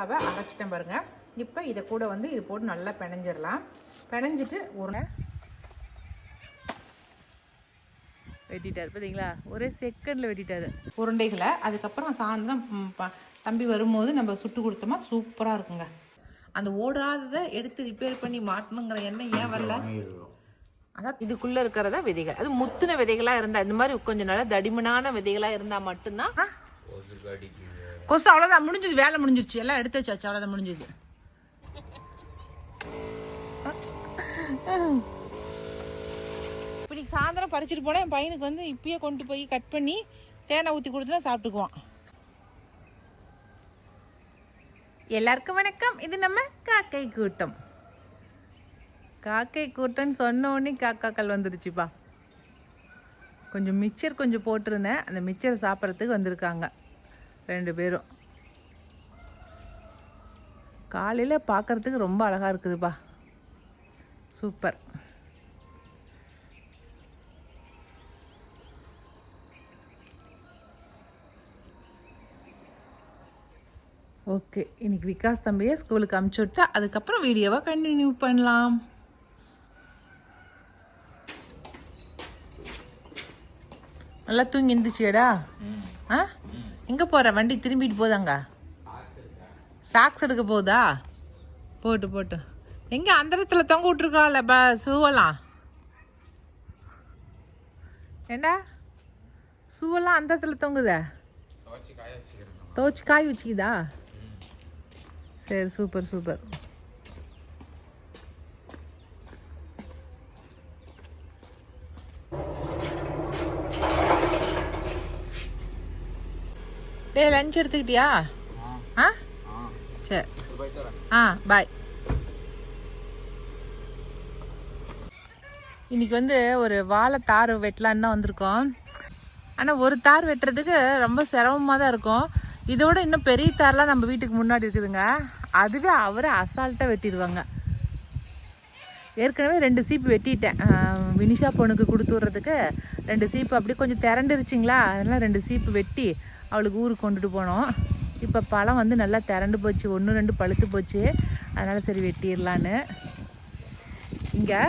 அரைச்சிட்டேன் பாருங்க. இப்போ இதை கூட வந்து இது போட்டு நல்லா பிணைஞ்சிடலாம். பிணைஞ்சிட்டு ஒரு வெட்டிட்டார் பார்த்தீங்களா, ஒரே செகண்டில் வெட்டிட்டார் உருண்டைகளை. அதுக்கப்புறம் சாயந்தரம் தம்பி வரும்போது நம்ம சுட்டு கொடுத்தோமா சூப்பராக இருக்குங்க. அந்த ஓடாததை எடுத்து ரிப்பேர் பண்ணி மாட்டணுங்கிற எண்ணம் ஏன் வரல? அதான் இதுக்குள்ளே இருக்கிறதா விதைகள். அது முத்துன விதைகளாக இருந்தால், இந்த மாதிரி கொஞ்சம் நல்லா தடிமனான விதைகளாக இருந்தால் மட்டும்தான். கொசு அவ்வளோதான், முடிஞ்சது, வேலை முடிஞ்சிருச்சு, எல்லாம் எடுத்து வச்சாச்சு, அவ்வளோதான் முடிஞ்சது. இப்படி சாயந்தரம் பறிச்சுட்டு போனால் என் பையனுக்கு வந்து இப்பயே கொண்டு போய் கட் பண்ணி தேனை ஊற்றி கொடுத்துனா சாப்பிட்டுக்குவான். எல்லாருக்கும் வணக்கம். இது நம்ம காக்கை கூட்டம். காக்கை கூட்டம்னு சொன்ன உடனே காக்காக்கள் வந்துருச்சுப்பா. கொஞ்சம் மிக்சர் கொஞ்சம் போட்டிருந்தேன், அந்த மிக்சர் சாப்பிட்றதுக்கு வந்திருக்காங்க 2 பேரும். காலையில் பார்க்குறதுக்கு ரொம்ப அழகாக இருக்குதுப்பா, சூப்பர். ஓகே, இன்னைக்கு விகாஸ் தம்பியை ஸ்கூலுக்கு அமுச்சு விட்டா அதுக்கப்புறம் வீடியோவை கண்டினியூ பண்ணலாம். நல்லா தூங்கி இருந்துச்சியடா. ஆ, எங்கே போகிற? வண்டி திரும்பிட்டு போதாங்க. சாக்ஸ் எடுக்க போகுதா? போட்டு போட்டு. எங்கே அந்த இடத்துல தொங்க விட்டுருக்காள் ஷூவெல்லாம்? ஏண்டா ஷூவெல்லாம் அந்த இடத்துல தொங்குதா? துவச்சி காய் வச்சுக்குதா? சரி, சூப்பர் சூப்பர். டே, லஞ்ச் எடுத்துக்கிட்டியா? ஆ சரி, பாய். இன்னைக்கு வந்து ஒரு வாழை தார் வெட்டலான்னு தான் வந்திருக்கோம். ஆனால் ஒரு தார் வெட்டுறதுக்கு ரொம்ப சிரமமாக தான் இருக்கும். இதோட இன்னும் பெரிய தார்லாம் நம்ம வீட்டுக்கு முன்னாடி இருக்குதுங்க, அதுவே அவரை அசால்ட்டாக வெட்டிடுவாங்க. ஏற்கனவே 2 சீப்பு வெட்டிட்டேன். வினிஷா பொண்ணுக்கு கொடுத்து விட்றதுக்கு 2 சீப்பு அப்படியே கொஞ்சம் திரண்டுருச்சிங்களா, அதெல்லாம் 2 சீப்பு வெட்டி அவளுக்கு ஊருக்கு கொண்டுட்டு போனோம். இப்போ பழம் வந்து நல்லா திரண்டு போச்சு, 1 2 பழுத்து போச்சு, அதனால் சரி வெட்டிடலான்னு. இங்கே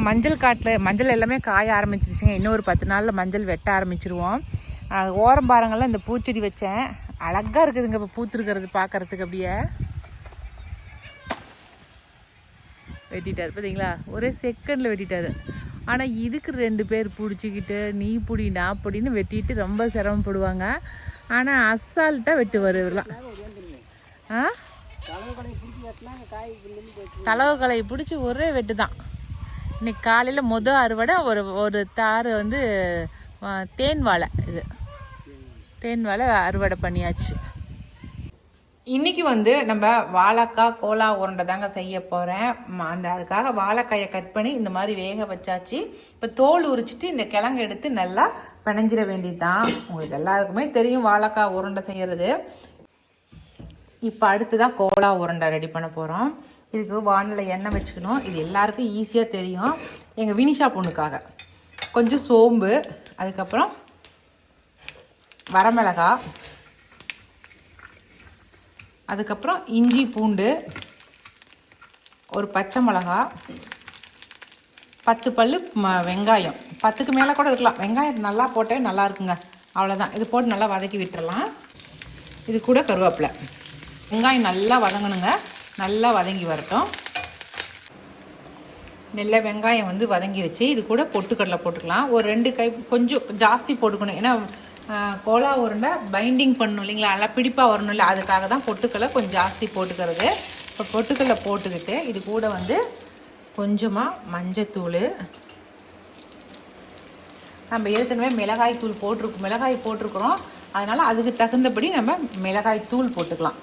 மஞ்சள் காட்டில் மஞ்சள் எல்லாமே காய ஆரம்பிச்சிருச்சுங்க. இன்னும் ஒரு 10 நாளில் மஞ்சள் வெட்ட ஆரம்பிச்சிருவோம். ஓரம் பாருங்கள்லாம் இந்த பூச்செடி வச்சேன், அழகாக இருக்குதுங்க இப்போ பூத்துருக்கிறது பார்க்குறதுக்கு. அப்படியே வெட்டிட்டார் பார்த்தீங்களா, ஒரே செகண்டில் வெட்டிட்டார். ஆனால் இதுக்கு 2 பேர் பிடிச்சிக்கிட்டு நீ பிடி நான் பிடின்னு வெட்டிட்டு ரொம்ப சிரமப்படுவாங்க. ஆனால் அசால்ட்டாக வெட்டுவார் இவரெலாம். தலவு கலையை பிடிச்சி ஒரே வெட்டு தான். இன்னைக்கு காலையில் அறுவடை ஒரு தார் வந்து தேன் வாழை. இது தேன் வாழை அறுவடை பண்ணியாச்சு. இன்றைக்கி வந்து நம்ம வாழைக்காய் கோலா உருண்டை தாங்க செய்ய போகிறேன். அதுக்காக வாழைக்காயை கட் பண்ணி இந்த மாதிரி வேக வச்சாச்சு. இப்போ தோல் உரிச்சிட்டு இந்த கிழங்கு எடுத்து நல்லா பிணைஞ்சிட வேண்டியது தான். உங்களுக்கு எல்லாருக்குமே தெரியும் வாழைக்காய் உருண்டை செய்கிறது. இப்போ அடுத்து தான் கோலா உருண்டை ரெடி பண்ண போகிறோம். இதுக்கு வானிலை எண்ணெய் வச்சுக்கணும், இது எல்லாருக்கும் ஈஸியாக தெரியும். எங்கள் வினிஷா பொண்ணுக்காக கொஞ்சம் சோம்பு, அதுக்கப்புறம் வரமிளகாய், அதுக்கப்புறம் இஞ்சி பூண்டு, ஒரு பச்சை மிளகா, 10 பல்லு வெங்காயம், 10க்கு மேலே கூட இருக்கலாம். வெங்காயம் நல்லா போட்டே நல்லா இருக்குங்க. அவ்வளோதான், இது போட்டு நல்லா வதக்கி விட்டுறலாம். இது கூட கருவேப்பிலை. வெங்காயம் நல்லா வதங்கணுங்க, நல்லா வதங்கி வரட்டும். நல்ல வெங்காயம் வந்து வதங்கிருச்சு. இது கூட பொட்டுக்கடலை போட்டுக்கலாம். ஒரு 2 கை, கொஞ்சம் ஜாஸ்தி போட்டுக்கணும், ஏன்னா கோலா உருண்டை பைண்டிங் பண்ணணும் இல்லைங்களா, நல்லா பிடிப்பாக வரணும் இல்லை, அதுக்காக தான் பொட்டுக்கடலை கொஞ்சம் ஜாஸ்தி போட்டுக்கிறது. இப்போ பொட்டுக்கடலை போட்டுக்கிட்டு இது கூட வந்து கொஞ்சமாக மஞ்சத்தூள், நம்ம ஏற்கனவே மிளகாய் தூள் மிளகாய் போட்டிருக்கிறோம், அதனால் அதுக்கு தகுந்தபடி நம்ம மிளகாய் தூள் போட்டுக்கலாம்.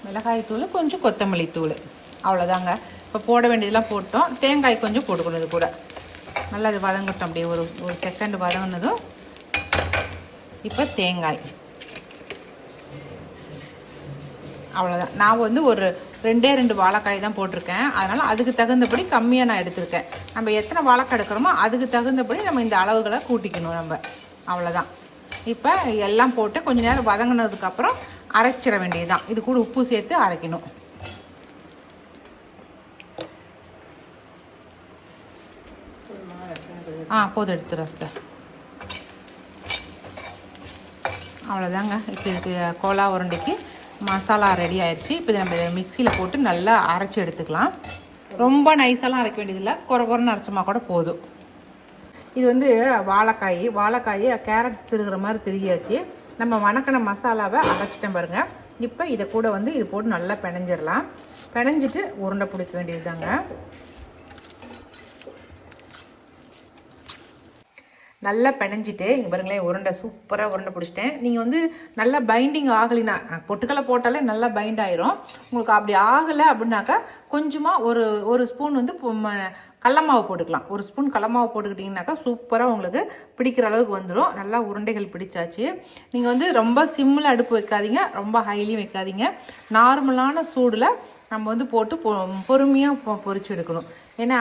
மிளகாய் தூள், கொஞ்சம் கொத்தமல்லி தூள், அவ்வளோதாங்க. இப்போ போட வேண்டியதெல்லாம் போட்டோம். தேங்காய் கொஞ்சம் போட்டுக்கணும் இது கூட. நல்லா இது வதங்கட்டும், அப்படியே ஒரு செகண்ட் வதங்கினதும் இப்போ தேங்காய், அவ்வளோதான். நான் வந்து ஒரு 2 வாழைக்காய் தான் போட்டிருக்கேன், அதனால் அதுக்கு தகுந்தபடி கம்மியாக நான் எடுத்திருக்கேன். நம்ம எத்தனை வாழைக்காய் எடுக்கிறோமோ அதுக்கு தகுந்தபடி நம்ம இந்த அளவுகளை கூட்டிக்கணும் நம்ம, அவ்வளோதான். இப்போ எல்லாம் போட்டு கொஞ்சம் நேரம் வதங்கினதுக்கப்புறம் அரைச்சிட வேண்டியதுதான். இது கூட உப்பு சேர்த்து அரைக்கணும். போதும் எடுத்து ரசத்தை. அவ்வளோதாங்க. இப்போ இதுக்கு கோலா உருண்டைக்கு மசாலா ரெடி ஆயிடுச்சு. இப்போ இதை நம்ம மிக்சியில் போட்டு நல்லா அரைச்சி எடுத்துக்கலாம். ரொம்ப நைஸெல்லாம் அரைக்க வேண்டியதில்லை, குறைன்னு அரைச்சமா கூட போதும். இது வந்து வாழைக்காய் கேரட் திருகிற மாதிரி திருகியாச்சு. நம்ம வணக்கின மசாலாவை அரைச்சிட்டேன் பாருங்கள். இப்போ இதை கூட வந்து இது போட்டு நல்லா பிணைஞ்சிடலாம். பிணைஞ்சிட்டு உருண்டை பிடிக்க வேண்டியது தாங்க. நல்லா பிணைஞ்சிட்டு இங்கே பாருங்களேன், உருண்டை சூப்பராக உருண்டை பிடிச்சிட்டேன். நீங்கள் வந்து நல்லா பைண்டிங் ஆகலைன்னா, பொட்டுக்கடலை போட்டாலே நல்லா பைண்ட் ஆயிரும். உங்களுக்கு அப்படி ஆகலை அப்படின்னாக்கா கொஞ்சமாக ஒரு ஸ்பூன் வந்து கடல மாவு போட்டுக்கலாம். ஒரு ஸ்பூன் கடல மாவு போட்டுக்கிட்டிங்கனாக்கா சூப்பராக உங்களுக்கு பிடிக்கிற அளவுக்கு வந்துடும். நல்லா உருண்டைகள் பிடிச்சாச்சு. நீங்கள் வந்து ரொம்ப சிம்மில் அடுப்பு வைக்காதீங்க, ரொம்ப ஹைலியும் வைக்காதீங்க. நார்மலான சூடில் நம்ம வந்து போட்டு பொறுமையாக பொரிச்சு எடுக்கணும். ஏன்னா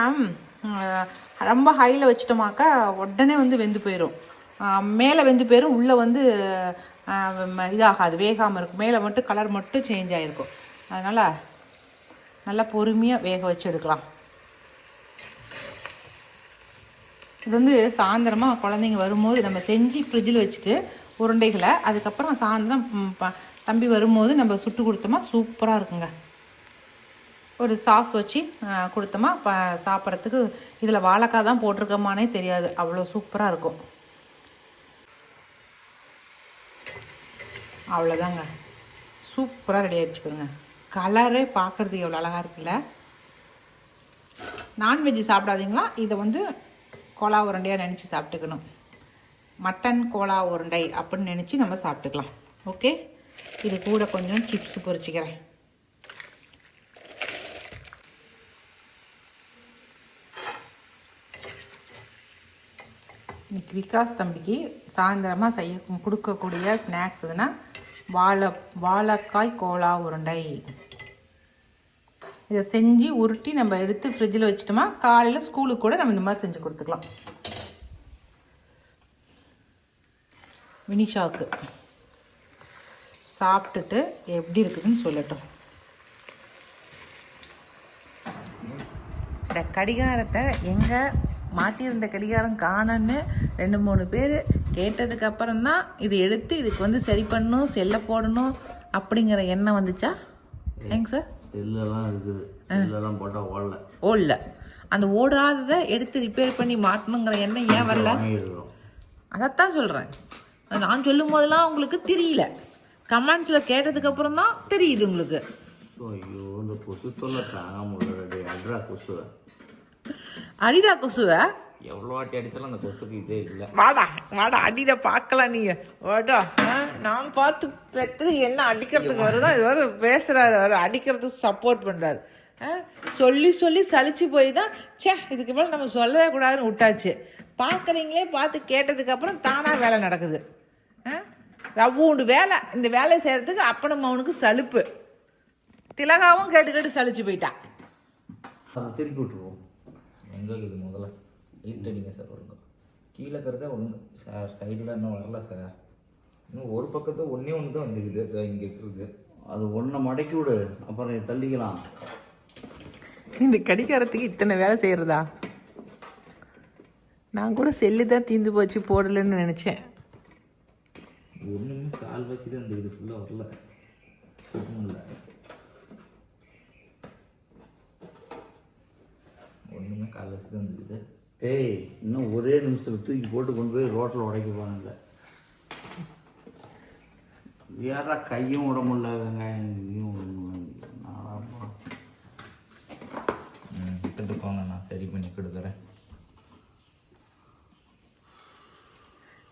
ரொம்ப ஹையில் வச்சிட்டோமாக்கா உடனே வந்து வெந்து போயிடும். மேலே வெந்து போயிடும், உள்ளே வந்து இதாகாது, வேகாமல் இருக்கும். மேலே மட்டும் கலர் மட்டும் சேஞ்ச் ஆகிருக்கும். அதனால் நல்லா பொறுமையாக வேக வச்சு எடுக்கலாம். இது வந்து சாயந்தரமாக குழந்தைங்க வரும்போது நம்ம செஞ்சு ஃப்ரிட்ஜில் வச்சுட்டு உருண்டைகளை அதுக்கப்புறம் சாயந்தரம் தம்பி வரும்போது நம்ம சுட்டு கொடுத்தோமா சூப்பராக இருக்குங்க. ஒரு சாஸ் வச்சு கொடுத்தோமா சாப்பிட்றதுக்கு. இதில் வாழைக்காய் தான் போட்டிருக்கோமானே தெரியாது, அவ்வளோ சூப்பராக இருக்கும். அவ்வளோதாங்க, சூப்பராக ரெடி ஆகிடுச்சு பாருங்க. கலரே பார்க்குறதுக்கு எவ்வளோ அழகாக இருக்குல்ல. நான்வெஜ் சாப்பிடாதீங்களா, இதை வந்து கோலா உருண்டையாக நினச்சி சாப்பிட்டுக்கணும். மட்டன் கோலா உருண்டை அப்படின்னு நினச்சி நம்ம சாப்பிட்டுக்கலாம். ஓகே, இது கூட கொஞ்சம் சிப்ஸ் பொரிச்சிக்கிறேன். இன்றைக்கி விகாஸ் தம்பிக்கு சாயந்தரமாக கொடுக்கக்கூடிய ஸ்நாக்ஸ் இதுனா வாழைக்காய் கோலா உருண்டை. இதை செஞ்சு உருட்டி நம்ம எடுத்து ஃப்ரிட்ஜில் வச்சிட்டோமா காலையில் ஸ்கூலுக்கு கூட நம்ம இந்த மாதிரி செஞ்சு கொடுத்துக்கலாம். வினிஷாவுக்கு சாப்பிட்டுட்டு எப்படி இருக்குதுன்னு சொல்லட்டும். இந்த கடிகாரத்தை எங்கே மாட்டியிருந்த கடிகாரம் காணன்னு 2-3 பேர் கேட்டதுக்கப்புறம் தான் இது எடுத்து இதுக்கு வந்து சரி பண்ணணும், செல்லை போடணும் அப்படிங்கிற எண்ணம் வந்துச்சா? ஏங்க சார், செல்லெல்லாம் இருக்குது, செல்லெல்லாம் போட்டால் ஓடல. அந்த ஓடாததை எடுத்து ரிப்பேர் பண்ணி மாட்டணுங்கிற எண்ணம் ஏன் வரல? அதைத்தான் சொல்கிறேன். நான் சொல்லும் போதெல்லாம் உங்களுக்கு தெரியல, கமெண்ட்ஸில் கேட்டதுக்கப்புறம் தான் தெரியுது உங்களுக்கு. ஐயோ, இந்த கொசு தொல்லை தாங்க முடியல. அட்ரா கொசுவை அடிடா கொசுவை எவ்வளோ வாட்டி அடித்தாலும் அந்த கொசுக்கு இதே இல்லை. வாடா அடிடா பார்க்கலாம். நீங்கள் வாடா, நான் பார்த்து பெற்று என்ன அடிக்கிறதுக்கு வருதா, இது வர பேசுகிறாரு, வர அடிக்கிறதுக்கு சப்போர்ட் பண்ணுறாரு. சொல்லி சலிச்சு போய் தான் இதுக்கு மேலே நம்ம சொல்லவே கூடாதுன்னு விட்டாச்சு. பார்க்குறீங்களே, பார்த்து கேட்டதுக்கப்புறம் தானாக வேலை நடக்குது. ரவ்வுண்டு வேலை, இந்த வேலையை செய்கிறதுக்கு அப்பனும் அவனுக்கு சலுப்பு. திலகாவும் கேட்டு சலிச்சு போயிட்டா. அதை திருப்பி விட்டுருவோம். எங்கே இது முதல்ல லைட் அடிங்க சார், ஒழுங்க கீழே இருக்கிறத ஒன்று சார், சைடில் இன்னும் வரல சார். இன்னும் ஒரு பக்கத்தை ஒன்றே ஒன்று தான் வந்துக்குது இங்கே இருக்குது. அது ஒன்றை மடக்கி விடு, அப்புறம் தள்ளிக்கலாம். இந்த கடிகாரத்துக்கு இத்தனை வேலை செய்கிறதா? நான் கூட செல்லு தான் தீந்து போச்சு போடலன்னு நினச்சேன். ஒன்றுமே கால்வாசி தான் இருந்தது, ஃபுல்லாக வரல. ஒன்றும் ஒன்றுமே கால்வாசி தான் இருந்தது. ஏய், இன்னும் ஒரே நிமிஷத்தில் தூக்கி போட்டு கொண்டு போய் ரோட்டில் உடைக்க போனாங்க. யாரா கையும் விட முடியல, வெங்காயம் இதையும் விட்டுட்டு போங்க, நான் சரி பண்ணி கொடுக்குறேன்.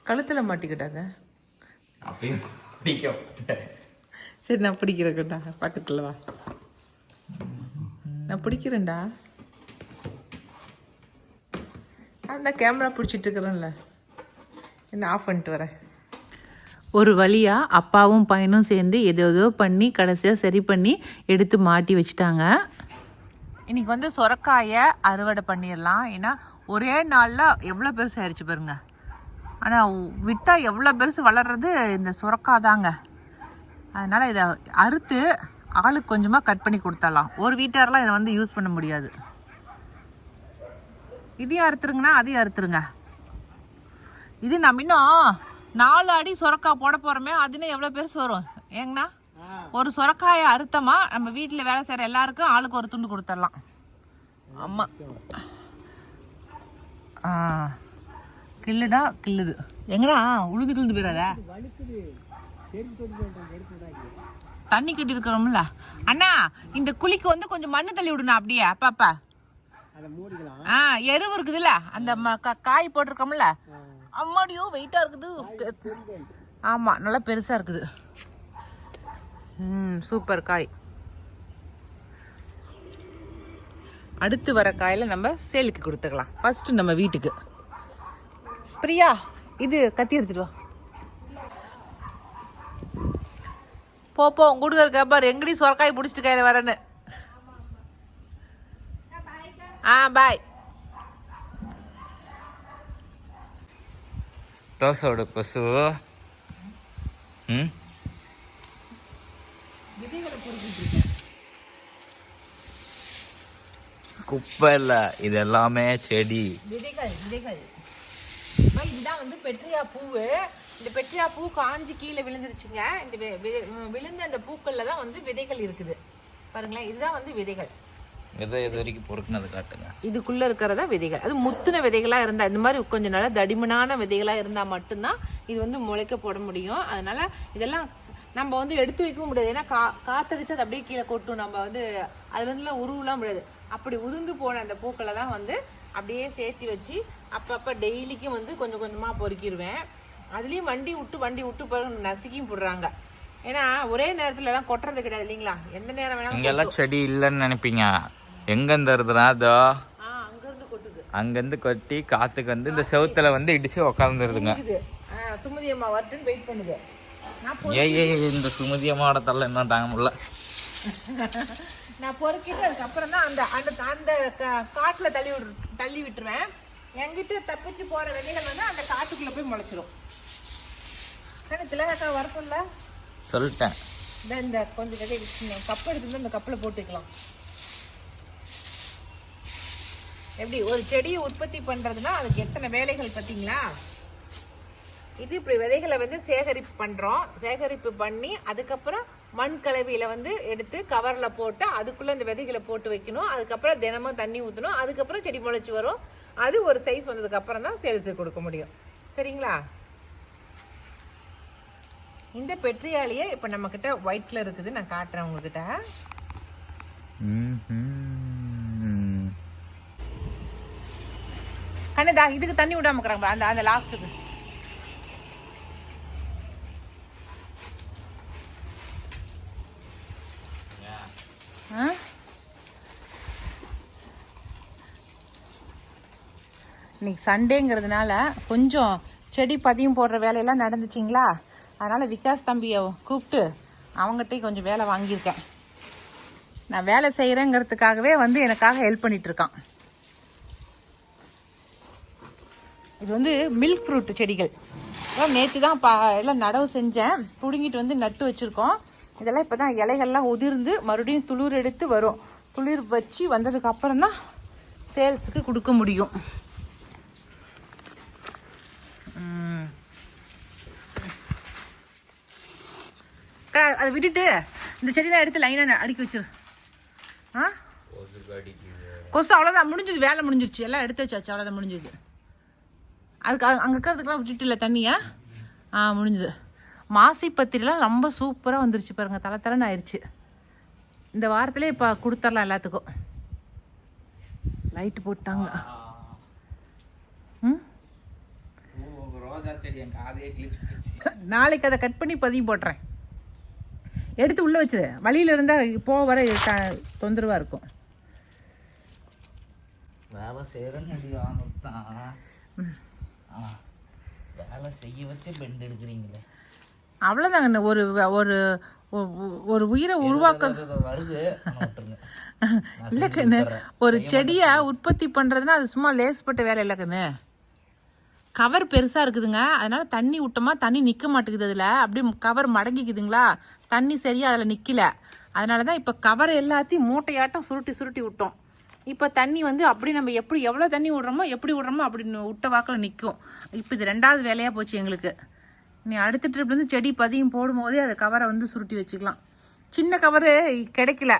கழுத்தில் மாட்டிக்கிட்டாத அப்பயும் பிடிக்க. சரி, நான் பிடிக்கிறேன்டா, பக்கத்தில் வா, நான் பிடிக்கிறேன்டா. அந்த கேமரா பிடிச்சிட்டு இருக்கிறேன்ல, என்ன ஆஃப் பண்ணிட்டு வரேன். ஒரு வழியாக அப்பாவும் பையனும் சேர்ந்து ஏதோ பண்ணி கடைசியாக சரி பண்ணி எடுத்து மாட்டி வச்சுட்டாங்க. இன்றைக்கி வந்து சொரக்காயை அறுவடை பண்ணிடலாம். ஏன்னா ஒரே நாளில் எவ்வளோ பெருசு ஆயிடுச்சு பாருங்க. ஆனால் விட்டால் எவ்வளோ பெருசு வளர்கிறது இந்த சுரக்காய் தாங்க. அதனால் இதை அறுத்து ஆளுக்கு கொஞ்சமாக கட் பண்ணி கொடுத்துடலாம். ஒரு வீட்டாரெலாம் இதை வந்து யூஸ் பண்ண முடியாது. இதையும் அறுத்துருங்கண்ணா, அதையும் அறுத்துருங்க. இது நம்ம இன்னும் 4 அடி சுரக்காய் போட போகிறோமே, அதுன்னு எவ்வளோ பெருசு வரும் ஏங்கண்ணா? ஒரு சுரக்காயை அறுத்தமா நம்ம வீட்டில் வேலை செய்கிற எல்லாருக்கும் ஆளுக்கு ஒரு துண்டு கொடுத்துடலாம். ஆமாம், கில்லுடா கில்லுது. எங்கடா உழுது கிழுந்து போயிடாத, தண்ணி கட்டி இருக்கிறோம்ல. அண்ணா இந்த குழிக்கு வந்து கொஞ்சம் மண்ணு தள்ளி விடுண்ணா அப்படியே அப்பப்பா. எருவு இருக்குதுல்ல, அந்த காய் போட்டிருக்கோம்ல, அம்மாடியோ வெயிட்டா இருக்குது. ஆமா, நல்லா பெருசா இருக்குது. சூப்பர் காய். அடுத்து வர காயில நம்ம சேலுக்கு கொடுத்துக்கலாம். ஃபர்ஸ்ட் நம்ம வீட்டுக்கு. பிரியா, இது கத்தி எடுத்துட்டு வா. போ உங்க இருக்க பாரு, எங்கடி சொரக்காய் பிடிச்சிட்டு கையில வரேன்னு. பாய். தோசையோட கொசு. குப்பை இல்ல, இது எல்லாமே செடி விதைகள். இதுதான் வந்து பெட்ரியா பூவு. இந்த பெட்ரியா பூ காஞ்சி கீழே விழுந்துருச்சுங்க. இந்த விழுந்த அந்த பூக்கள்ல தான் வந்து விதைகள் இருக்குது பாருங்களேன். இதுதான் வந்து விதைகள். விதை எது வரைக்கும் பொறுக்குனது காட்டுங்க. இதுக்குள்ள இருக்கிறதா விதைகள். அது முத்துன விதைகளா இருந்தா, இந்த மாதிரி கொஞ்சம் நல்லா தடிமனான விதைகளா இருந்தா மட்டும்தான் இது வந்து முளைக்க போட முடியும். அதனால இதெல்லாம் நம்ம வந்து எடுத்து வைக்கவும் முடியாது. ஏன்னா காத்தடிச்சு அது அப்படியே கீழே கொட்டும். நம்ம வந்து அதுல இருந்துலாம் உருவலாம் முடியாது. அப்படி உதிர்ந்து போன அந்த பூக்களை தான் வந்து அப்படியே சேர்த்து வச்சு அப்பப்போ டெய்லிக்கும் வந்து கொஞ்சம் கொஞ்சமாக பொறுக்கிடுவேன். அதுலேயும் வண்டி விட்டு பிறகு நசுக்கியும் போடுறாங்க. ஏன்னா ஒரே நேரத்துல எல்லாம் கொட்டுறது கிடையாது இல்லைங்களா, எந்த நேரம் வேணாலும். இங்கெல்லாம் செடி இல்லைன்னு நினைப்பீங்க. எங்கேருந்து வருதுன்னா அதோ அங்கேருந்து கொட்டுது. அங்கேருந்து கொட்டி காற்றுக்கு வந்து இந்த செவுத்துல வந்து இடிச்சு உக்காந்துருதுங்க. சுமதி அம்மா வரட்டுன்னு வெயிட் பண்ணுது. இந்த சுமதி அம்மாவோட தள்ள என்ன தாங்க முடியல. நான் பொறுக்கிட்டு அதுக்கப்புறம் தான் அந்த அந்த காட்டுல தள்ளி விட்டுருவேன். என்கிட்ட தப்பிச்சு போற விதைகள் வந்து அந்த காட்டுக்குள்ள போய் முளைச்சிரும். திலகக்கா வரக்கும்ல சொல்லிட்டேன். இந்த கொஞ்சம் விதை கப்பு எடுத்து இந்த கப்பில் போட்டுக்கலாம். எப்படி ஒரு செடியை உற்பத்தி பண்றதுன்னா அதுக்கு எத்தனை வேலைகள் பார்த்தீங்களா? இது இப்படி விதைகளை வந்து சேகரிப்பு பண்ணி அதுக்கப்புறம் மண் கலவையில வந்து எடுத்து கவர்ல போட்டு அதுக்குள்ள இந்த விதைகளை போட்டு வைக்கணும். அதுக்கப்புறம் தினமும் தண்ணி ஊற்றணும். அதுக்கப்புறம் செடி முளைச்சி வரும். அது ஒரு சைஸ் வந்ததுக்கு அப்புறம் தான் சேல்ஸுக்கு கொடுக்க முடியும். சரிங்களா? இந்த பெட்ரியாலேயே இப்போ நம்ம கிட்ட ஒயிட்ல இருக்குது. நான் காட்டுறேன் உங்ககிட்ட. கண்ணதா இதுக்கு தண்ணி விடாம இருக்கிறாங்க அந்த அந்த லாஸ்ட்டுக்கு. இன்னைக்கு சண்டேங்கிறதுனால கொஞ்சம் செடி பதியம் போடுற வேலையெல்லாம் நடந்துச்சிங்களா. அதனால் விகாஸ் தம்பியை கூப்பிட்டு அவங்ககிட்ட கொஞ்சம் வேலை வாங்கியிருக்கேன். நான் வேலை செய்கிறேங்கிறதுக்காகவே வந்து எனக்காக ஹெல்ப் பண்ணிட்டு இருக்கான். இது வந்து மில்க் ஃப்ரூட் செடிகள். நேற்று தான் எல்லாம் நடவு செஞ்சேன். பிடுங்கிட்டு வந்து நட்டு வச்சுருக்கோம். இதெல்லாம் இப்போ தான் இலைகள்லாம் உதிர்ந்து மறுபடியும் துளிர் எடுத்து வரும். துளிர் வச்சு வந்ததுக்கு அப்புறம் தான் சேல்ஸுக்கு கொடுக்க முடியும். அதை விட்டுட்டு இந்த செடியெல்லாம் எடுத்து லைனாக அடுக்கி வச்சிரு. கொசு அவ்வளோதான், முடிஞ்சது, வேலை முடிஞ்சிருச்சு. எல்லாம் எடுத்து வச்சாச்சு, அவ்வளோதான், முடிஞ்சது. அதுக்கு அங்கே இருக்கிறதுக்கெல்லாம் விட்டுட்டு இல்லை தண்ணியை. முடிஞ்சுது. மாசி பத்திரிலாம் ரொம்ப சூப்பராக வந்துருச்சு பாருங்க, தலைன்னு ஆயிடுச்சு. இந்த வாரத்திலே இப்போ கொடுத்துடலாம் எல்லாத்துக்கும். லைட்டு போட்டாங்க. நாளைக்கு அதை கட் பண்ணி பதிவு போடுறேன். எடுத்து உள்ள வச்சிரு. வழியில இருந்தா போக வர தொந்தரவா இருக்கும். வேலை செய்யறேன்னு வேலை செய்ய வச்சு பெண்ட் எடுக்கிறீங்களே, அவ்வளோதாங்க. ஒரு ஒரு ஒரு உயிரை உருவாக்க இல்லை கண்ணு. ஒரு செடியை உற்பத்தி பண்ணுறதுன்னா அது சும்மா லேஸ்பட்ட வேலை இல்லை கண்ணு. கவர் பெருசாக இருக்குதுங்க, அதனால் தண்ணி விட்டோமா தண்ணி நிற்க மாட்டேங்குது. அதில் அப்படியே கவர் மடங்கிக்குதுங்களா, தண்ணி சரியாக அதில் நிற்கல. அதனால தான் இப்போ கவர் எல்லாத்தையும் மூட்டையாட்டம் சுருட்டி சுருட்டி விட்டோம். இப்போ தண்ணி வந்து அப்படி நம்ம எப்படி எவ்வளோ தண்ணி விட்றோமோ எப்படி விட்றோமோ அப்படி விட்ட வாக்கில் நிற்கும். இப்போ இது 2வது வேலையாக போச்சு எங்களுக்கு. நீ அடுத்த ட்ரிப் வந்து செடி பதியம் போடும்போதே அதை கவரை வந்து சுருட்டி வச்சுக்கலாம். சின்ன கவரு கிடைக்கல,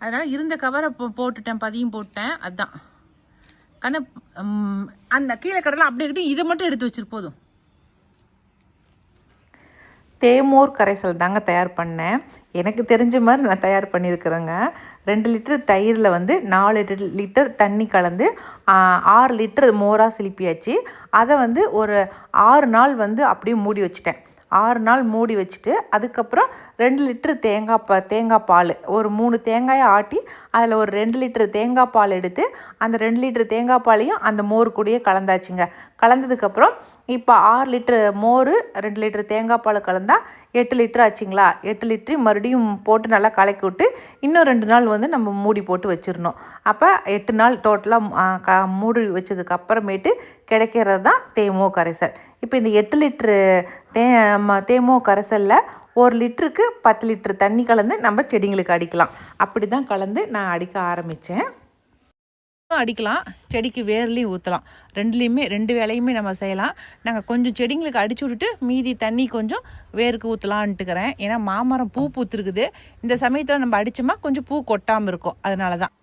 அதனால் இருந்த கவரை போட்டுட்டேன், பதியம் போட்டேன். அதுதான் கண்ணு அந்த கீழே கடலாம் அப்படியே கிட்டே இதை மட்டும் எடுத்து வச்சிரு போதும். தேமோர் கரைசல் தாங்க தயார் பண்ணேன். எனக்கு தெரிஞ்ச மாதிரி நான் தயார் பண்ணியிருக்கிறேங்க. 2 லிட்டர் தயிரில் வந்து 4 லிட்டர் தண்ணி கலந்து 6 லிட்டர் மோராக சிலிப்பியாச்சு. அதை வந்து ஒரு 6 நாள் வந்து அப்படியே மூடி வச்சுட்டேன். 6 நாள் மூடி வச்சுட்டு அதுக்கப்புறம் 2 லிட்டர் தேங்காய் பால், ஒரு 3 தேங்காயை ஆட்டி அதில் ஒரு 2 லிட்டர் தேங்காய் பால் எடுத்து அந்த 2 லிட்டர் தேங்காய் பாலையும் அந்த மோர் கூடயே கலந்தாச்சுங்க. கலந்ததுக்கப்புறம் இப்போ 6 லிட்டர் மோர் 2 லிட்டர் தேங்காய் பால் கலந்தால் 8 லிட்டர் ஆச்சுங்களா. 8 லிட்டர் மறுபடியும் போட்டு நல்லா கலக்கி விட்டு இன்னும் 2 நாள் வந்து நம்ம மூடி போட்டு வச்சிடணும். அப்போ 8 நாள் டோட்டலாக மூடி வச்சதுக்கு அப்புறமேட்டு கிடைக்கிறது தான் தேமோ கரைசல். இப்போ இந்த 8 லிட்டரு தேமோ கரைசலில் 1 லிட்டருக்கு 10 லிட்டர் தண்ணி கலந்து நம்ம செடிங்களுக்கு அடிக்கலாம். அப்படி தான் கலந்து நான் அடிக்க ஆரம்பித்தேன். அடிக்கலாம், செடிக்கு வேர்லேயும் ஊற்றலாம். 2 வேலையுமே நம்ம செய்யலாம். நாங்கள் கொஞ்சம் செடிங்களுக்கு அடிச்சு விட்டுட்டு மீதி தண்ணி கொஞ்சம் வேருக்கு ஊற்றலான்ட்டுக்கிறேன். ஏன்னா மாமரம் பூ பூத்துருக்குது. இந்த சமயத்தில் நம்ம அடித்தோமா கொஞ்சம் பூ கொட்டாமல் இருக்கும். அதனால தான்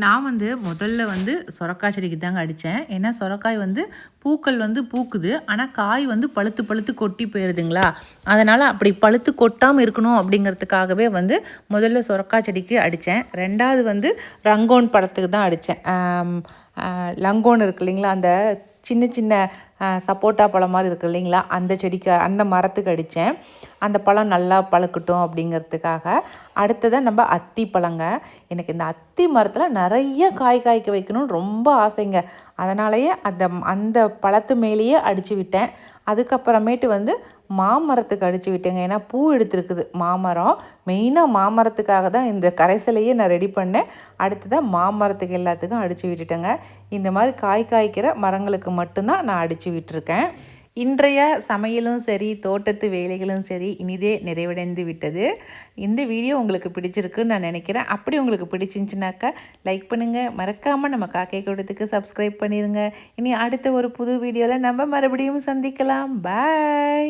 நான் வந்து முதல்ல வந்து சொரக்காய் செடிக்கு தாங்க அடித்தேன். ஏன்னா சொரக்காய் வந்து பூக்கள் வந்து பூக்குது, ஆனால் காய் வந்து பழுத்து பழுத்து கொட்டி போயிடுதுங்களா. அதனால் அப்படி பழுத்து கொட்டாமல் இருக்கணும் அப்படிங்கிறதுக்காகவே வந்து முதல்ல சொரக்காய் செடிக்கு அடித்தேன். 2வது வந்து ரங்கோன் பழத்துக்கு தான் அடித்தேன். லங்கோன் இருக்குது இல்லைங்களா, அந்த சின்ன சின்ன சப்போட்டா பழம் மாதிரி இருக்குது இல்லைங்களா, அந்த செடிக்கு அந்த மரத்துக்கு அடித்தேன். அந்த பழம் நல்லா பழுக்கட்டும் அப்படிங்கிறதுக்காக. அடுத்ததான் நம்ம அத்தி பழங்க. எனக்கு இந்த அத்தி மரத்தில் நிறைய காய்க்க வைக்கணும்னு ரொம்ப ஆசைங்க. அதனாலேயே அந்த பழத்து மேலேயே அடித்து விட்டேன். அதுக்கப்புறமேட்டு வந்து மாமரத்துக்கு அடித்து விட்டேங்க. ஏன்னா பூ எடுத்துருக்குது மாமரம். மெயினாக மாமரத்துக்காக தான் இந்த கரைசலையே நான் ரெடி பண்ணேன். அடுத்ததான் மாமரத்துக்கு எல்லாத்துக்கும் அடித்து விட்டுட்டேங்க. இந்த மாதிரி காய்க்கிற மரங்களுக்கு மட்டும்தான் நான் அடித்து விட்டுருக்கேன். இன்றைய சமையலும் சரி, தோட்டத்து வேலைகளும் சரி இனிதே நிறைவடைந்து விட்டது. இந்த வீடியோ உங்களுக்கு பிடிச்சிருக்குன்னு நான் நினைக்கிறேன். அப்படி உங்களுக்கு பிடிச்சிருந்துச்சுனாக்கா லைக் பண்ணுங்கள். மறக்காமல் நம்ம காக்கை கூடத்துக்கு சப்ஸ்கிரைப் பண்ணிடுங்க. இனி அடுத்த ஒரு புது வீடியோவில் நம்ம மறுபடியும் சந்திக்கலாம். பாய்.